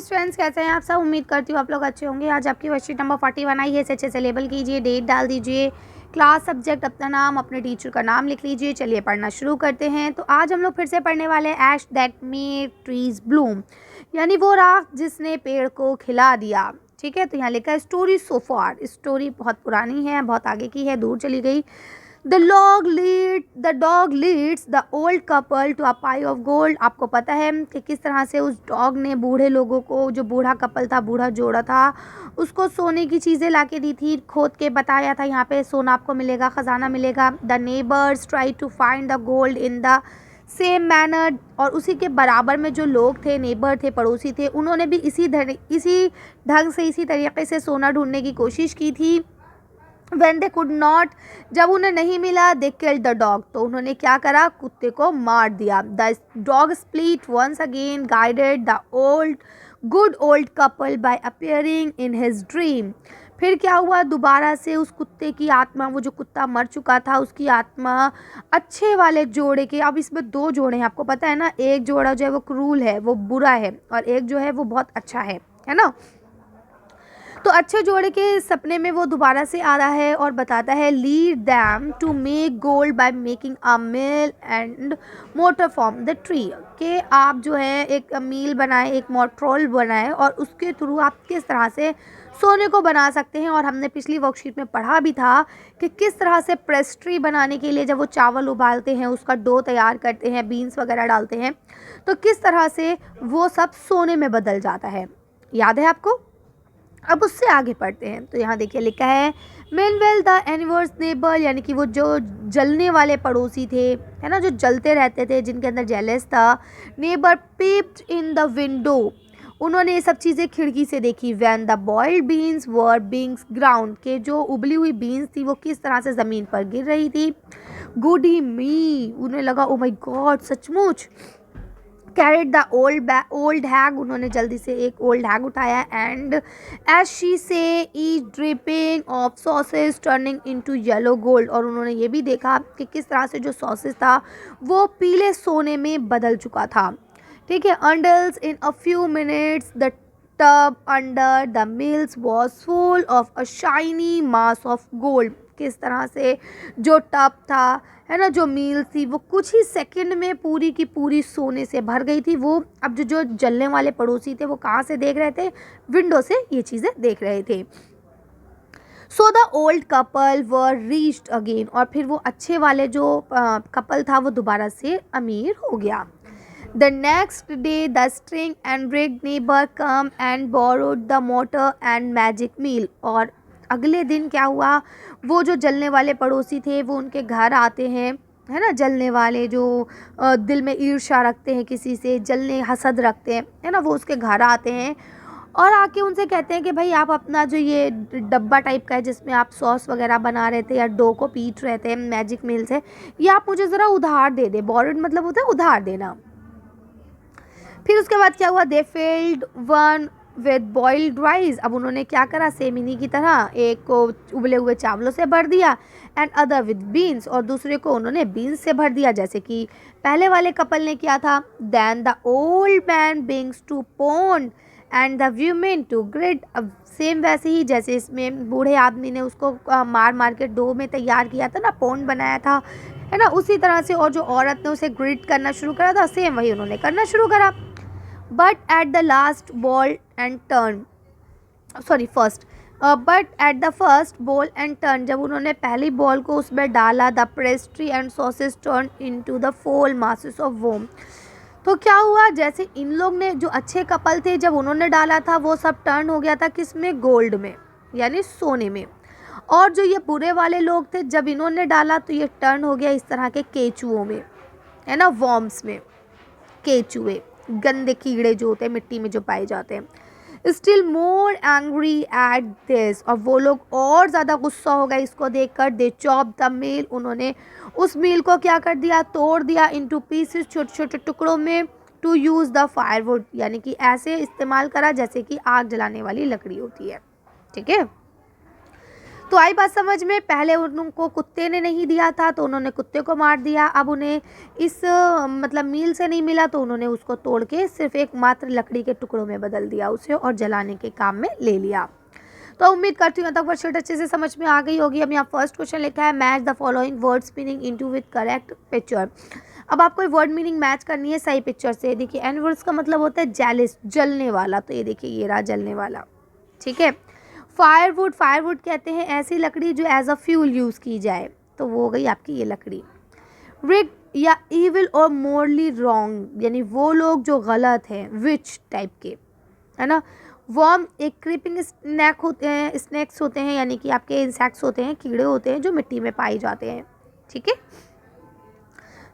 Students, कैसे हैं आप सब? उम्मीद करती हूँ आप लोग अच्छे होंगे। आज आपकी वर्कशीट नंबर 41 आई है। इसे अच्छे से लेबल कीजिए, डेट डाल दीजिए, क्लास, सब्जेक्ट, अपना नाम, अपने टीचर का नाम लिख लीजिए। चलिए पढ़ना शुरू करते हैं। तो आज हम लोग फिर से पढ़ने वाले हैं ऐश दैट मेड ट्रीज ब्लूम, यानी वो राख जिसने पेड़ को खिला दिया। ठीक है, तो यहाँ लिखा है स्टोरी सो फार। स्टोरी बहुत पुरानी है, बहुत आगे की है, दूर चली गई। The dog leads the old couple to a pile of gold। आपको पता है कि किस तरह से उस डॉग ने बूढ़े लोगों को, जो बूढ़ा कपल था, बूढ़ा जोड़ा था, उसको सोने की चीज़ें ला के दी थी, खोद के बताया था यहाँ पे सोना आपको मिलेगा, ख़जाना मिलेगा। The neighbours try to find the gold in the same manner. और उसी के बराबर में जो लोग थे, नेबर थे, पड़ोसी थे, उन्होंने भी इसी ढंग से, इसी तरीके से सोना ढूंढने की कोशिश की थी। When they could not, जब उन्हें नहीं मिला, they killed the dog, तो उन्होंने क्या करा, कुत्ते को मार दिया। The dog split once again, guided the good old couple by appearing in his dream। फिर क्या हुआ, दोबारा से उस कुत्ते की आत्मा, वो जो कुत्ता मर चुका था, उसकी आत्मा अच्छे वाले जोड़े के, अब इसमें दो जोड़े हैं आपको पता है ना, एक जोड़ा जो है वो क्रूल है, वो बुरा है, और एक जो है वो बहुत अच्छा है ना। तो अच्छे जोड़े के सपने में वो दोबारा से आ रहा है और बताता है lead them to make gold by making a mill and mortar from the tree, कि आप जो है एक मील बनाए, एक मोटरोल बनाए, और उसके थ्रू आप किस तरह से सोने को बना सकते हैं। और हमने पिछली वर्कशीट में पढ़ा भी था कि किस तरह से पेस्ट्री बनाने के लिए जब वो चावल उबालते हैं, उसका डो तैयार करते हैं, बीन्स वगैरह डालते हैं, तो किस तरह से वो सब सोने में बदल जाता है। याद है आपको? अब उससे आगे पढ़ते हैं। तो यहाँ देखिए लिखा है मेनवेल द एनिवर्स नेबर, यानी कि वो जो जलने वाले पड़ोसी थे, है ना, जो जलते रहते थे, जिनके अंदर जेलस था। Neighbour peeped in the window, उन्होंने ये सब चीज़ें खिड़की से देखी। When the boiled beans were beings ground, के जो उबली हुई बीन्स थी वो किस तरह से ज़मीन पर गिर रही थी। गुडी मी, उन्हें लगा ओ माय गॉड, सचमुच। कैरिड द ओल्ड हैग, उन्होंने जल्दी से एक ओल्ड हैग उठाया। एंड एज शी से ई dripping of sauces turning into yellow gold, और उन्होंने ये भी देखा कि किस तरह से जो सॉसेस था वो पीले सोने में बदल चुका था। ठीक है, अंडल्स in a few minutes the tub under the mills was full of a shiny mass of gold, किस तरह से जो टब था, है ना, जो मील थी, वो कुछ ही सेकंड में पूरी की पूरी सोने से भर गई थी। वो अब जो जलने वाले पड़ोसी थे वो कहाँ से देख रहे थे, विंडो से ये चीज़ें देख रहे थे। So the old couple were reached again, और फिर वो अच्छे वाले जो कपल था वो दोबारा से अमीर हो गया। The next day the strange and rich neighbour come and borrowed the mortar and magic mill, और अगले दिन क्या हुआ, वो जो जलने वाले पड़ोसी थे वो उनके घर आते हैं, है ना, जलने वाले जो दिल में ईर्ष्या रखते हैं, किसी से जलने हसद रखते हैं, है ना, वो उसके घर आते हैं और आके उनसे कहते हैं कि भाई आप अपना जो ये डब्बा टाइप का है जिसमें आप सॉस वगैरह बना रहे थे या डो को पीट रहे थे मैजिक मिल से, ये आप मुझे ज़रा उधार दे दे। बोरोड मतलब होता है उधार देना। फिर उसके बाद क्या हुआ, they filled one with boiled rice, अब उन्होंने क्या करा, सेमिनी की तरह एक को उबले हुए चावलों से भर दिया, एंड अदर विद बीन्स, और दूसरे को उन्होंने बीन्स से भर दिया, जैसे कि पहले वाले कपल ने किया था। Then the old man brings to pond and the woman to grind, अब सेम वैसे ही जैसे इसमें बूढ़े आदमी ने उसको मार मार के डो में तैयार किया था ना, पोंड बनाया था, है ना, उसी तरह से, और जो औरत ने उसे ग्रिड करना शुरू करा था, सेम वही उन्होंने करना शुरू करा। but at the last ball and turn sorry first but at the first ball and turn, जब उन्होंने पहली बॉल को उसमें डाला, the pastry and sauces turn into the फोल मासेस ऑफ वोम, तो क्या हुआ, जैसे इन लोग ने, जो अच्छे कपल थे, जब उन्होंने डाला था वो सब टर्न हो गया था किस में, गोल्ड में, यानी सोने में। और जो ये बुरे वाले लोग थे, जब इन्होंने डाला तो ये टर्न हो गया इस तरह के केचुओं में, है ना, वॉर्म्स में। केचुए गंदे कीड़े जो होते हैं मिट्टी में जो पाए जाते हैं। Still more angry at this, और वो लोग और ज़्यादा गुस्सा हो गए इसको देखकर। दे चॉप द मील, उन्होंने उस मील को क्या कर दिया, तोड़ दिया इनटू पीसेस, छोटे छोटे टुकड़ों में। टू यूज़ द फायरवुड, यानी कि ऐसे इस्तेमाल करा जैसे कि आग जलाने वाली लकड़ी होती है। ठीक है, तो आई बात समझ में। पहले उनको कुत्ते ने नहीं दिया था तो उन्होंने कुत्ते को मार दिया, अब उन्हें इस मतलब मील से नहीं मिला तो उन्होंने उसको तोड़ के सिर्फ एक मात्र लकड़ी के टुकड़ों में बदल दिया उसे और जलाने के काम में ले लिया। तो उम्मीद करती हूँ तक वर्कशीट अच्छे से समझ में आ गई होगी। अब यहाँ फर्स्ट क्वेश्चन लिखा है match the following words meaning into with correct picture. अब आपको ये वर्ड मीनिंग मैच करनी है सही पिक्चर से। देखिए एनवर्ड्स का मतलब होता है जेलिस, जलने वाला, तो ये देखिए ये रहा जलने वाला, ठीक है। फायरवुड, फायरवुड कहते हैं ऐसी लकड़ी जो एज अ फ्यूल यूज़ की जाए, तो वो हो गई आपकी ये लकड़ी। रिग या इविल और मोरली रॉन्ग, यानी वो लोग जो गलत हैं, विच टाइप के, है ना। वर्म एक क्रीपिंग स्नैक होते हैं, स्नैक्स होते हैं, यानी कि आपके इंसेक्ट्स होते हैं, कीड़े होते हैं जो मिट्टी में पाए जाते हैं, ठीक है।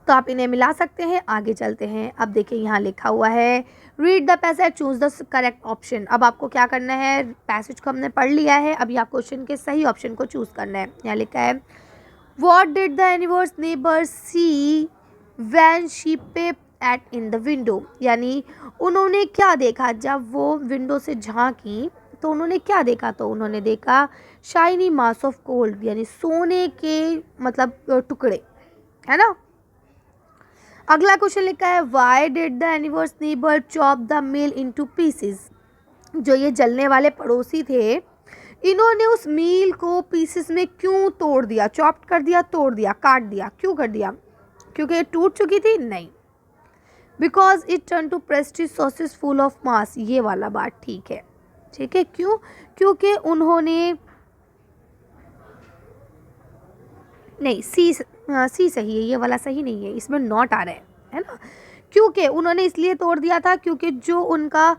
तो आप इन्हें मिला सकते हैं। आगे चलते हैं। अब देखिए यहाँ लिखा हुआ है read the passage choose the correct option. अब आपको क्या करना है, पैसेज को हमने पढ़ लिया है, अब यहाँ क्वेश्चन के सही ऑप्शन को चूज करना है। यहाँ लिखा है what did the envious neighbour see when she peeped at in the window, यानी उन्होंने क्या देखा जब वो विंडो से झांकी तो उन्होंने क्या देखा, तो उन्होंने देखा शाइनी मास ऑफ गोल्ड, यानी सोने के मतलब टुकड़े, है ना। अगला क्वेश्चन लिखा है why did the envious neighbour chop the mill into pieces. जो ये जलने वाले पड़ोसी थे इन्होंने उस मील को पीसेस में क्यों तोड़ दिया, चॉप कर दिया, तोड़ दिया, काट दिया, क्यों कर दिया, क्योंकि ये टूट चुकी थी, नहीं। Because it turn to prestige sauces full of mass, ये वाला बात ठीक है, ठीक है। क्यों, क्योंकि उन्होंने नहीं, सी सही है, ये वाला सही नहीं है, इसमें नॉट आ रहा है ना। क्योंकि उन्होंने इसलिए तोड़ दिया था क्योंकि जो उनका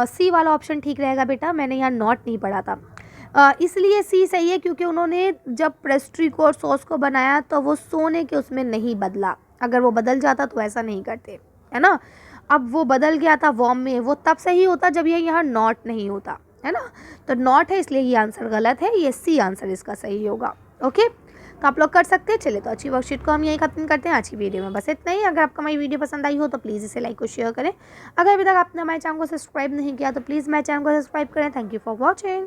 सी वाला ऑप्शन ठीक रहेगा बेटा, मैंने यहाँ नॉट नहीं पढ़ा था, इसलिए सी सही है क्योंकि उन्होंने जब पेस्ट्री को और सॉस को बनाया तो वो सोने के उसमें नहीं बदला, अगर वो बदल जाता तो ऐसा नहीं करते, है ना। अब वो बदल गया था वॉर्म में, वो तब सही होता जब ये यहाँ नॉट नहीं होता, है ना। तो नॉट है इसलिए ये आंसर गलत है, ये सी आंसर इसका सही होगा। ओके, तो आप लोग कर सकते हैं। चलिए तो अच्छी वर्कशीट को हम यही खत्म करते हैं आज की वीडियो में। बस इतना ही। अगर आपको हमारी वीडियो पसंद आई हो तो प्लीज़ इसे लाइक और शेयर करें। अगर अभी तक आपने हमारे चैनल को सब्सक्राइब नहीं किया तो प्लीज़ मेरे चैनल को सब्सक्राइब करें। Thank you for watching.